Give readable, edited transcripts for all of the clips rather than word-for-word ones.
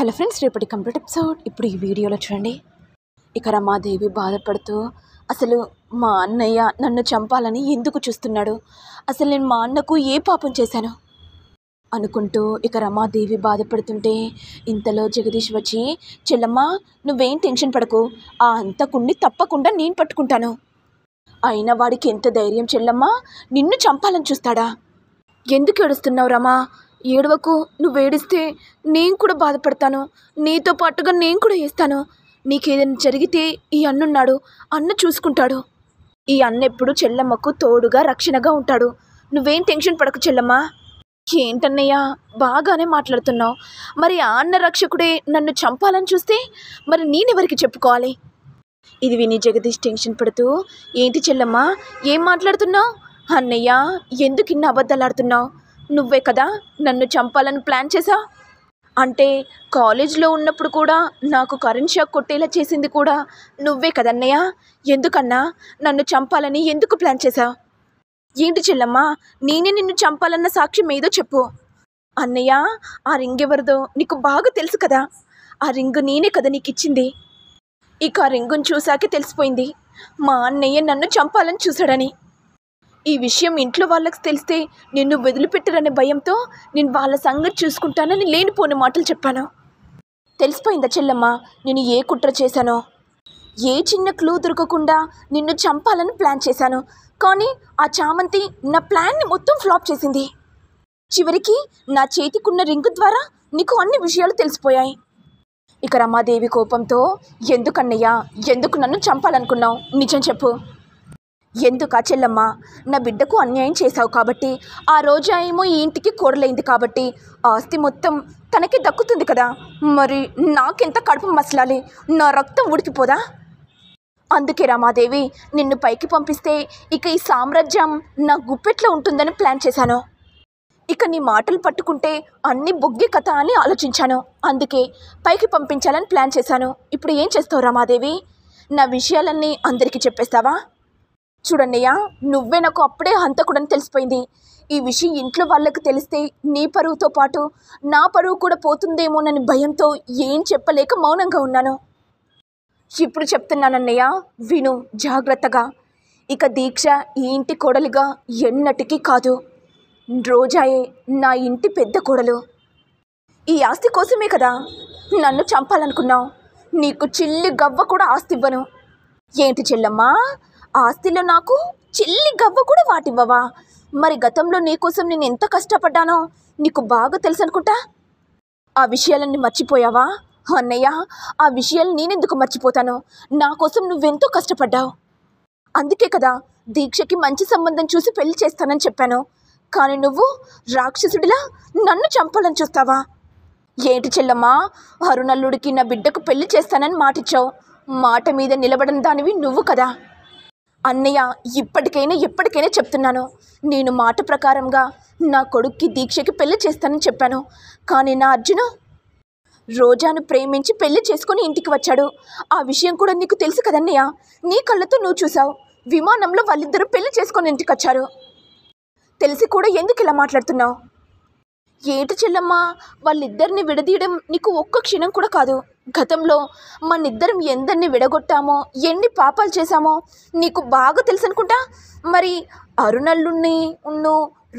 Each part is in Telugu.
హలో ఫ్రెండ్స్, రేపటి కంప్లీట్ ఎపిసోడ్ ఇప్పుడు ఈ వీడియోలో చూడండి. ఇక రమాదేవి బాధపడుతూ అసలు మా అన్నయ్య నన్ను చంపాలని ఎందుకు చూస్తున్నాడు, అసలు నేను మా అన్నకు ఏ పాపం చేశాను అనుకుంటూ ఇక రమాదేవి బాధపడుతుంటే ఇంతలో జగదీష్ వచ్చి, చెల్లమ్మ నువ్వేం టెన్షన్ పడకు, ఆ హంతకుణ్ణి తప్పకుండా నేను పట్టుకుంటాను. అయినా వాడికి ఎంత ధైర్యం చెల్లమ్మ, నిన్ను చంపాలని చూస్తాడా? ఎందుకు ఏడుస్తున్నావు రమా? ఏడవకు, నువ్వేడిస్తే నేను కూడా బాధపడతాను, నీతో పాటుగా నేను కూడా వేస్తాను. నీకేదైనా జరిగితే ఈ అన్నున్నాడు, అన్న చూసుకుంటాడు. ఈ అన్న ఎప్పుడు చెల్లమ్మకు తోడుగా రక్షణగా ఉంటాడు. నువ్వేం టెన్షన్ పడకు చెల్లమ్మ. ఏంటన్నయ్యా బాగానే మాట్లాడుతున్నావు, మరి ఆ అన్న రక్షకుడే నన్ను చంపాలని చూస్తే మరి నేనెవరికి చెప్పుకోవాలి? ఇది విని జగదీష్ టెన్షన్ పడుతూ, ఏంటి చెల్లమ్మ ఏం మాట్లాడుతున్నావు? అన్నయ్య ఎందుకు ఇన్ని అబద్ధాలు ఆడుతున్నావు? నువ్వే కదా నన్ను చంపాలని ప్లాన్ చేసావు. అంటే కాలేజ్లో ఉన్నప్పుడు కూడా నాకు కరెంట్ షాక్ కొట్టేలా చేసింది కూడా నువ్వే కదన్నయ్య. ఎందుకన్నా నన్ను చంపాలని ఎందుకు ప్లాన్ చేసావు? ఏంటి చెల్లమ్మ, నేనే నిన్ను చంపాలన్న సాక్ష్యం ఏదో చెప్పు. అన్నయ్య ఆ రింగ్ ఎవరిదో నీకు బాగా తెలుసు కదా, ఆ రింగ్ నేనే కదా నీకు ఇచ్చింది. ఇక ఆ రింగును చూశాకే తెలిసిపోయింది మా అన్నయ్య నన్ను చంపాలని చూశాడని. ఈ విషయం ఇంట్లో వాళ్ళకి తెలిస్తే నిన్ను వదిలిపెట్టరనే భయంతో నేను వాళ్ళ సంగతి చూసుకుంటానని లేనిపోని మాటలు చెప్పాను. తెలిసిపోయిందా చెల్లమ్మ నేను ఏ కుట్ర చేశానో? ఏ చిన్న క్లూ దొరకకుండా నిన్ను చంపాలని ప్లాన్ చేశాను, కానీ ఆ చామంతి నా ప్లాన్ని మొత్తం ఫ్లాప్ చేసింది. చివరికి నా చేతికున్న రింగు ద్వారా నీకు అన్ని విషయాలు తెలిసిపోయాయి. ఇక రమాదేవి కోపంతో, ఎందుకన్నయ్యా ఎందుకు నన్ను చంపాలనుకున్నావు? నిజం చెప్పు. ఎందుకా చెల్లమ్మ, నా బిడ్డకు అన్యాయం చేశావు కాబట్టి, ఆ రోజా ఏమో ఈ ఇంటికి కోడలైంది కాబట్టి ఆస్తి మొత్తం తనకి దక్కుతుంది కదా, మరి నాకెంత కడుపు మసలాలి, నా రక్తం ఉడికిపోదా? అందుకే రమాదేవి నిన్ను పైకి పంపిస్తే ఇక ఈ సామ్రాజ్యం నా గుప్పెట్లో ఉంటుందని ప్లాన్ చేశాను. ఇక నీ మాటలు పట్టుకుంటే అన్ని బొగ్గే కథ అని ఆలోచించాను. అందుకే పైకి పంపించాలని ప్లాన్ చేశాను. ఇప్పుడు ఏం చేస్తావు రమాదేవి? నా విషయాలన్నీ అందరికీ చెప్పేస్తావా? చూడన్నయ్య, నువ్వే నాకు అప్పుడే హంతకుడని తెలిసిపోయింది. ఈ విషయం ఇంట్లో వాళ్ళకి తెలిస్తే నీ పరువుతో పాటు నా పరువు కూడా పోతుందేమోనని భయంతో ఏం చెప్పలేక మౌనంగా ఉన్నాను. ఇప్పుడు చెప్తున్నానన్నయ్య, విను జాగ్రత్తగా. ఇక దీక్ష ఈ ఇంటి కోడలిగా ఎన్నటికీ కాదు, రోజాయే నా ఇంటి పెద్ద కోడలు. ఈ ఆస్తి కోసమే కదా నన్ను చంపాలనుకున్నావు. నీకు చిల్లి గవ్వ కూడా ఆస్తి ఇవ్వను. ఏంటి చెల్లమ్మా, ఆస్తిలో నాకు చిల్లి గవ్వ కూడా వాటివ్వవా? మరి గతంలో నీకోసం నేను ఎంత కష్టపడ్డానో నీకు బాగా తెలుసు అనుకుంటా. ఆ విషయాలన్నీ మర్చిపోయావా? అన్నయ్య ఆ విషయాలు నేనెందుకు మర్చిపోతాను? నా కోసం నువ్వెంతో కష్టపడ్డావు. అందుకే కదా దీక్షకి మంచి సంబంధం చూసి పెళ్లి చేస్తానని చెప్పాను. కానీ నువ్వు రాక్షసుడిలా నన్ను చంపాలని చూస్తావా? ఏంటి చెల్లమ్మా, అరుణల్లుడికి నా బిడ్డకు పెళ్లి చేస్తానని మాటిచ్చావు. మాట మీద నిలబడని దానివి నువ్వు కదా. అన్నయ్య ఎప్పటికైనా చెప్తున్నాను, నేను మాట ప్రకారంగా నా కొడుక్కి దీక్షకి పెళ్లి చేస్తానని చెప్పాను. కానీ నా అర్జును రోజాను ప్రేమించి పెళ్లి చేసుకొని ఇంటికి వచ్చాడు. ఆ విషయం కూడా నీకు తెలుసు కదన్నయ్య. నీ కళ్ళతో నువ్వు చూసావు. విమానంలో వాళ్ళిద్దరూ పెళ్లి చేసుకొని ఇంటికి వచ్చారు. తెలిసి కూడా ఎందుకు ఇలా మాట్లాడుతున్నావు? ఏటి చెల్లమ్మ, వాళ్ళిద్దరిని విడదీయడం నీకు ఒక్క క్షణం కూడా కాదు. గతంలో మనిద్దరం ఎందరిని విడగొట్టామో, ఎన్ని పాపాలు చేశామో నీకు బాగా తెలుసు అనుకుంటా. మరి అరుణల్లుణ్ణి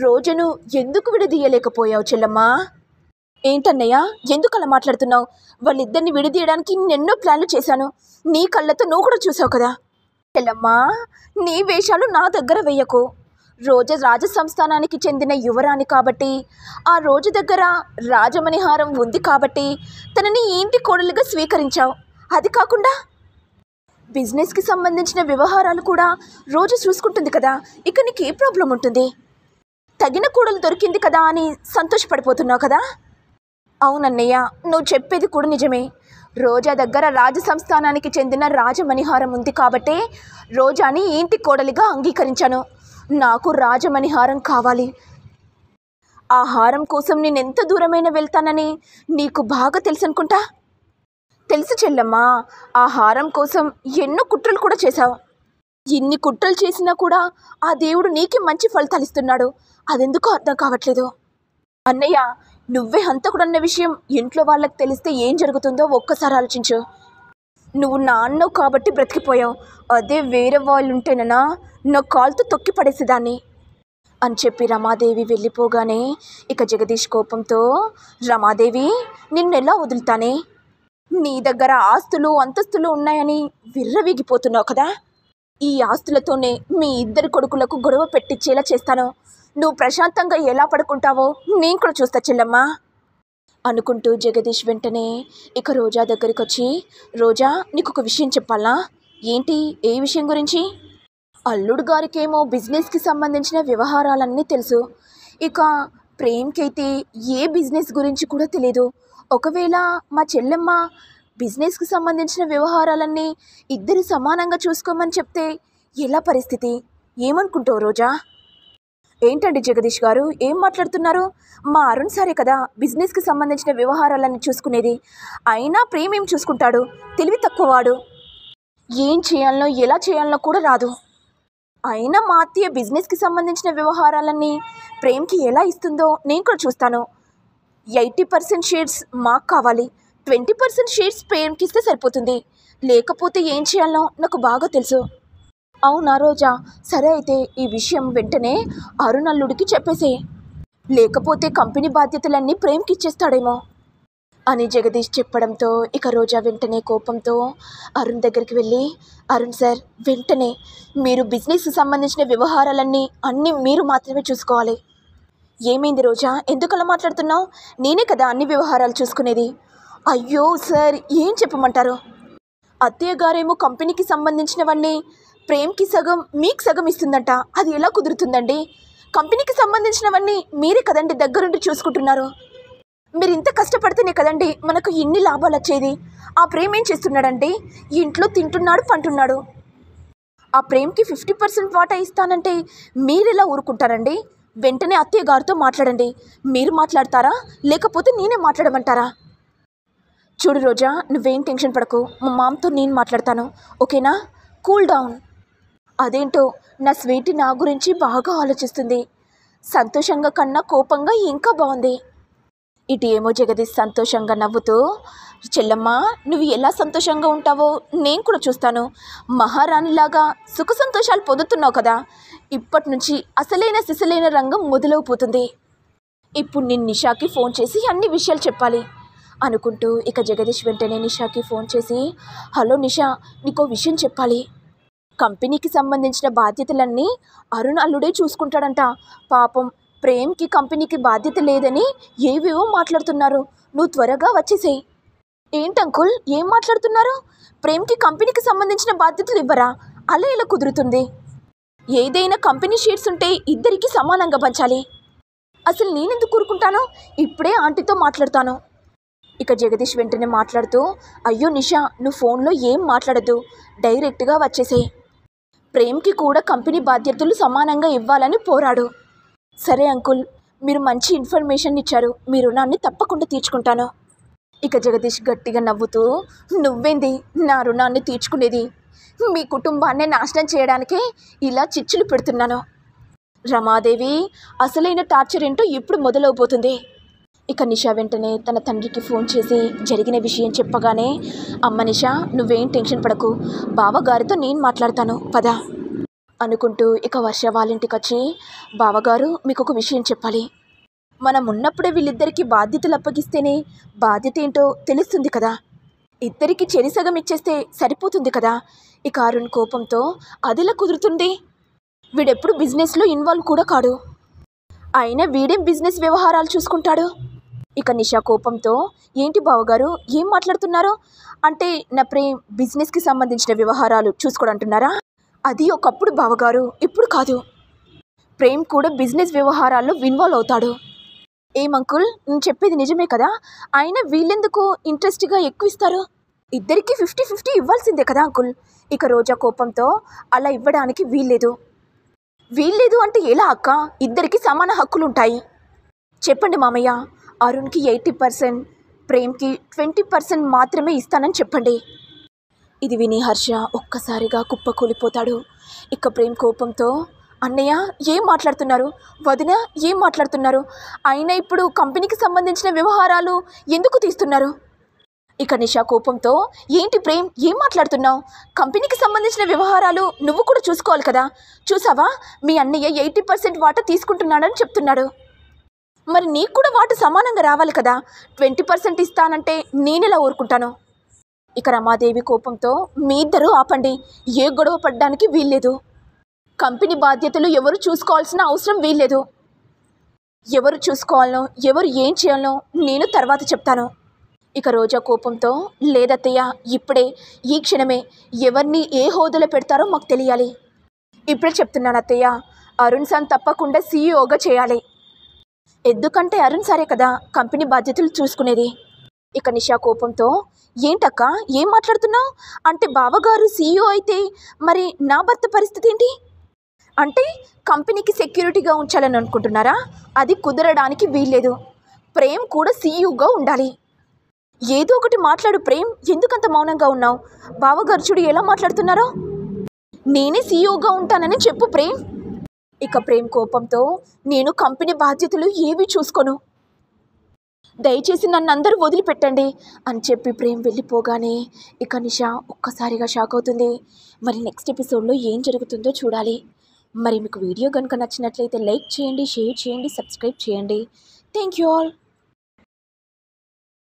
రోజును ఎందుకు విడదీయలేకపోయావు చెల్లమ్మా? ఏంటన్నయ్య ఎందుకు అలా మాట్లాడుతున్నావు? వాళ్ళిద్దరిని విడదీయడానికి నేనెన్నో ప్లాన్లు చేశాను. నీ కళ్ళతో నువ్వు కూడా చూసావు కదా. చెల్లమ్మా నీ వేషాలు నా దగ్గర వేయకు. రోజా రాజ సంస్థానానికి చెందిన యువరాణి కాబట్టి, ఆ రోజు దగ్గర రాజమణిహారం ఉంది కాబట్టి తనని ఇంటి కోడలుగా స్వీకరించావు. అది కాకుండా బిజినెస్కి సంబంధించిన వ్యవహారాలు కూడా రోజు చూసుకుంటుంది కదా, ఇక నీకు ఏ ప్రాబ్లం ఉంటుంది? తగిన కోడలు దొరికింది కదా అని సంతోషపడిపోతున్నావు కదా. అవునన్నయ్య, నువ్వు చెప్పేది కూడా నిజమే. రోజా దగ్గర రాజ సంస్థానానికి చెందిన రాజమణిహారం ఉంది కాబట్టే రోజాని ఇంటి కోడలిగా అంగీకరించాను. నాకు రాజమణిహారం కావాలి. ఆ హారం కోసం నేను ఎంత దూరమైనా వెళ్తానని నీకు బాగా తెలుసు అనుకుంటా. తెలుసు చెల్లమ్మా, ఆ హారం కోసం ఎన్నో కుట్రలు కూడా చేశావు. ఇన్ని కుట్రలు చేసినా కూడా ఆ దేవుడు నీకే మంచి ఫలితాలు ఇస్తున్నాడు. అదెందుకో అర్థం కావట్లేదు. అన్నయ్య నువ్వే హంతకుడన్న విషయం ఇంట్లో వాళ్ళకి తెలిస్తే ఏం జరుగుతుందో ఒక్కసారి ఆలోచించు. నువ్వు నా అన్నవు కాబట్టి బ్రతికిపోయావు. అదే వేరే వాళ్ళు ఉంటేనన్నా నా కాలుతో తొక్కి పడేసేదాన్ని అని చెప్పి రమాదేవి వెళ్ళిపోగానే ఇక జగదీష్ కోపంతో, రమాదేవి నిన్నెలా వదులుతానే? నీ దగ్గర ఆస్తులు అంతస్తులు ఉన్నాయని విర్రవీగిపోతున్నావు కదా. ఈ ఆస్తులతోనే మీ ఇద్దరి కొడుకులకు గొడవ పెట్టించేలా చేస్తాను. నువ్వు ప్రశాంతంగా ఎలా పడుకుంటావో నేను కూడా చూస్తా చెల్లమ్మా అనుకుంటూ జగదీష్ వెంటనే ఇక రోజా దగ్గరికి వచ్చి, రోజా నీకు ఒక విషయం చెప్పాలా? ఏంటి? ఏ విషయం గురించి? అల్లుడు గారికేమో బిజినెస్కి సంబంధించిన వ్యవహారాలన్నీ తెలుసు. ఇక ప్రేమ్కి అయితే ఏ బిజినెస్ గురించి కూడా తెలియదు. ఒకవేళ మా చెల్లెమ్మ బిజినెస్కి సంబంధించిన వ్యవహారాలన్నీ ఇద్దరు సమానంగా చూసుకోమని చెప్తే ఎలా పరిస్థితి? ఏమనుకుంటావు రోజా? ఏంటండి జగదీష్ గారు, ఏం మాట్లాడుతున్నారు? మా అరుణ్ సారే కదా బిజినెస్కి సంబంధించిన వ్యవహారాలన్నీ చూసుకునేది. అయినా ప్రేమ్ ఏం చూసుకుంటాడు? తెలివి తక్కువవాడు. ఏం చేయాలనో ఎలా చేయాలనో కూడా రాదు. అయినా మా అత్తయ్య బిజినెస్కి సంబంధించిన వ్యవహారాలన్నీ ప్రేమ్కి ఎలా ఇస్తుందో నేను కూడా చూస్తాను. 80% షేర్స్ మాకు కావాలి, 20% షేర్స్ ప్రేమ్కి ఇస్తే సరిపోతుంది. లేకపోతే ఏం చేయాలనో నాకు బాగా తెలుసు. అవునా రోజా? సరే అయితే ఈ విషయం వెంటనే అరుణ్ అల్లుడికి చెప్పేసే, లేకపోతే కంపెనీ బాధ్యతలన్నీ ప్రేమ్కి ఇచ్చేస్తాడేమో అని జగదీష్ చెప్పడంతో ఇక రోజా వెంటనే కోపంతో అరుణ్ దగ్గరికి వెళ్ళి, అరుణ్ సార్ వెంటనే మీరు బిజినెస్కి సంబంధించిన వ్యవహారాలన్నీ మీరు మాత్రమే చూసుకోవాలి. ఏమైంది రోజా, ఎందుకలా మాట్లాడుతున్నావు? నేనే కదా అన్ని వ్యవహారాలు చూసుకునేది. అయ్యో సార్, ఏం చెప్పమంటారు? అత్తయ్య గారేమో కంపెనీకి సంబంధించినవన్నీ ప్రేమ్కి సగం మీకు సగం ఇస్తుందంట. అది ఎలా కుదురుతుందండి? కంపెనీకి సంబంధించినవన్నీ మీరే కదండి దగ్గరుండి చూసుకుంటున్నారు. మీరు ఇంత కష్టపడితేనే కదండి మనకు ఇన్ని లాభాలు వచ్చేది. ఆ ప్రేమ్ ఏం చేస్తున్నాడండి? ఇంట్లో తింటున్నాడు, పంటున్నాడు. ఆ ప్రేమ్కి 50% వాటా ఇస్తానంటే మీరెలా ఊరుకుంటారండి? వెంటనే అత్తయ్య గారితో మాట్లాడండి. మీరు మాట్లాడతారా లేకపోతే నేనే మాట్లాడమంటారా? చూడు రోజా, నువ్వేం టెన్షన్ పడకు. మా మామతో నేను మాట్లాడతాను, ఓకేనా? Cool down. అదేంటో నా స్వీటీ నా గురించి బాగా ఆలోచిస్తుంది. సంతోషంగా కన్నా కోపంగా ఇంకా బాగుంది. ఇటు ఏమో జగదీష్ సంతోషంగా నవ్వుతూ, చెల్లమ్మ నువ్వు ఎలా సంతోషంగా ఉంటావో నేను కూడా చూస్తాను. మహారాణిలాగా సుఖ సంతోషాలు పొందుతున్నావు కదా. ఇప్పటి నుంచి అసలైన సిసలైన రంగం మొదలవుపోతుంది. ఇప్పుడు నేను నిషాకి ఫోన్ చేసి అన్ని విషయాలు చెప్పాలి అనుకుంటూ ఇక జగదీష్ వెంటనే నిషాకి ఫోన్ చేసి, హలో నిషా, నీకో విషయం చెప్పాలి. కంపెనీకి సంబంధించిన బాధ్యతలన్నీ అరుణ్ అల్లుడే చూసుకుంటాడంట. పాపం ప్రేమ్కి కంపెనీకి బాధ్యత లేదని ఏవేవో మాట్లాడుతున్నారు. నువ్వు త్వరగా వచ్చేసేయి. ఏంటంకుల్, ఏం మాట్లాడుతున్నారు? ప్రేమ్కి కంపెనీకి సంబంధించిన బాధ్యతలు ఇవ్వరా? అలా ఎలా కుదురుతుంది? ఏదైనా కంపెనీ షేర్స్ ఉంటే ఇద్దరికి సమానంగా పంచాలి. అసలు నేనెందుకు కూరుకుంటాను? ఇప్పుడే ఆంటీతో మాట్లాడతాను. ఇక జగదీష్ వెంటనే మాట్లాడుతూ, అయ్యో నిషా, నువ్వు ఫోన్లో ఏం మాట్లాడద్దు, డైరెక్ట్గా వచ్చేసేయి. ప్రేమ్కి కూడా కంపెనీ బాధ్యతలు సమానంగా ఇవ్వాలని పోరాడు. సరే అంకుల్, మీరు మంచి ఇన్ఫర్మేషన్ ఇచ్చారు. మీ రుణాన్ని తప్పకుండా తీర్చుకుంటాను. ఇక జగదీష్ గట్టిగా నవ్వుతూ, నువ్వేంది నా రుణాన్ని తీర్చుకునేది? మీ కుటుంబాన్నే నాశనం చేయడానికే ఇలా చిచ్చులు పెడుతున్నాను. రమాదేవి అసలైన టార్చర్ ఏంటో ఇప్పుడు మొదలవబోతుంది. ఇక నిషా వెంటనే తన తండ్రికి ఫోన్ చేసి జరిగిన విషయం చెప్పగానే, అమ్మ నిషా, నువ్వేం టెన్షన్ పడకు, బావగారితో నేను మాట్లాడతాను పద అనుకుంటూ ఇక వర్ష వాళ్ళింటికి వచ్చి, బావగారు మీకు ఒక విషయం చెప్పాలి. మనం ఉన్నప్పుడే వీళ్ళిద్దరికీ బాధ్యతలు అప్పగిస్తేనే బాధ్యత ఏంటో తెలుస్తుంది కదా. ఇద్దరికి చెరిసగం ఇచ్చేస్తే సరిపోతుంది కదా. ఇక అరుణ్ కోపంతో, అదిలా కుదురుతుంది? వీడెప్పుడు బిజినెస్లో ఇన్వాల్వ్ కూడా కాడు. అయినా వీడేం బిజినెస్ వ్యవహారాలు చూసుకుంటాడు? ఇక నిషా కోపంతో, ఏంటి బావగారు ఏం మాట్లాడుతున్నారు? అంటే నా ప్రేమ్ బిజినెస్కి సంబంధించిన వ్యవహారాలు చూసుకోడంటున్నారా? అది ఒకప్పుడు బావగారు, ఇప్పుడు కాదు. ప్రేమ్ కూడా బిజినెస్ వ్యవహారాల్లో ఇన్వాల్వ్ అవుతాడు. ఏమంకుల్, నేను చెప్పేది నిజమే కదా. అయినా వీళ్ళెందుకు ఇంట్రెస్ట్గా ఎక్కువ ఇస్తారు? ఇద్దరికి 50-50 ఇవ్వాల్సిందే కదా అంకుల్. ఇక రోజా కోపంతో, అలా ఇవ్వడానికి వీల్లేదు అంటే ఎలా అక్క? ఇద్దరికి సమాన హక్కులుంటాయి. చెప్పండి మామయ్య, అరుణ్కి 80%, ప్రేమ్కి 20% మాత్రమే ఇస్తానని చెప్పండి. ఇది విని హర్ష ఒక్కసారిగా కుప్పకూలిపోతాడు. ఇక ప్రేమ్ కోపంతో, అన్నయ్య ఏం మాట్లాడుతున్నారు, వదిన ఏం మాట్లాడుతున్నారు, అయినా ఇప్పుడు కంపెనీకి సంబంధించిన వ్యవహారాలు ఎందుకు తీస్తున్నారు? ఇక నిషా కోపంతో, ఏంటి ప్రేమ్ ఏం మాట్లాడుతున్నావు? కంపెనీకి సంబంధించిన వ్యవహారాలు నువ్వు కూడా చూసుకోవాలి కదా. చూసావా, మీ అన్నయ్య 80% వాటా తీసుకుంటున్నాడని చెప్తున్నాడు. మరి నీకు కూడా వాటా సమానంగా రావాలి కదా. 20% ఇస్తానంటే నేనెలా ఊరుకుంటాను? ఇక రమాదేవి కోపంతో, మీ ఇద్దరూ ఆపండి, ఏ గొడవ పడ్డానికి వీల్లేదు. కంపెనీ బాధ్యతలు ఎవరు చూసుకోవాల్సిన అవసరం వీల్లేదు. ఎవరు చూసుకోవాలనో ఎవరు ఏం చేయాలనో నేను తర్వాత చెప్తాను. ఇక రోజా కోపంతో, లేదత్తయ్య, ఇప్పుడే ఈ క్షణమే ఎవరిని ఏ హోదాలో పెడతారో మాకు తెలియాలి. ఇప్పుడే చెప్తున్నాను అత్తయ్య, అరుణ్ సార్ తప్పకుండా సీఈఓగా చేయాలి. ఎందుకంటే అరుణ్ సారే కదా కంపెనీ బాధ్యతలు చూసుకునేది. ఇక నిషా కోపంతో, ఏంటక్క ఏం మాట్లాడుతున్నావు? అంటే బావగారు సీఈఓ అయితే మరి నా భర్త పరిస్థితి ఏంటి? అంటే కంపెనీకి సెక్యూరిటీగా ఉంచాలని అనుకుంటున్నారా? అది కుదరడానికి వీల్లేదు. ప్రేమ్ కూడా సీఈఓగా ఉండాలి. ఏదో ఒకటి మాట్లాడు ప్రేమ్, ఎందుకంత మౌనంగా ఉన్నావు? బావగారు చూడు ఎలా మాట్లాడుతున్నారో. నేనే సీఈఓగా ఉంటానని చెప్పు ప్రేమ్. ఇక ప్రేమ్ కోపంతో, నేను కంపెనీ బాధ్యతలు ఏవి చూసుకోను, దయచేసి నన్ను అందరూ వదిలిపెట్టండి అని చెప్పి ప్రేమ్ వెళ్ళిపోగానే ఇక నిషా ఒక్కసారిగా షాక్ అవుతుంది. మరి నెక్స్ట్ ఎపిసోడ్లో ఏం జరుగుతుందో చూడాలి. మరి మీకు వీడియో కనుక నచ్చినట్లయితే లైక్ చేయండి, షేర్ చేయండి, సబ్స్క్రైబ్ చేయండి. Thank you all.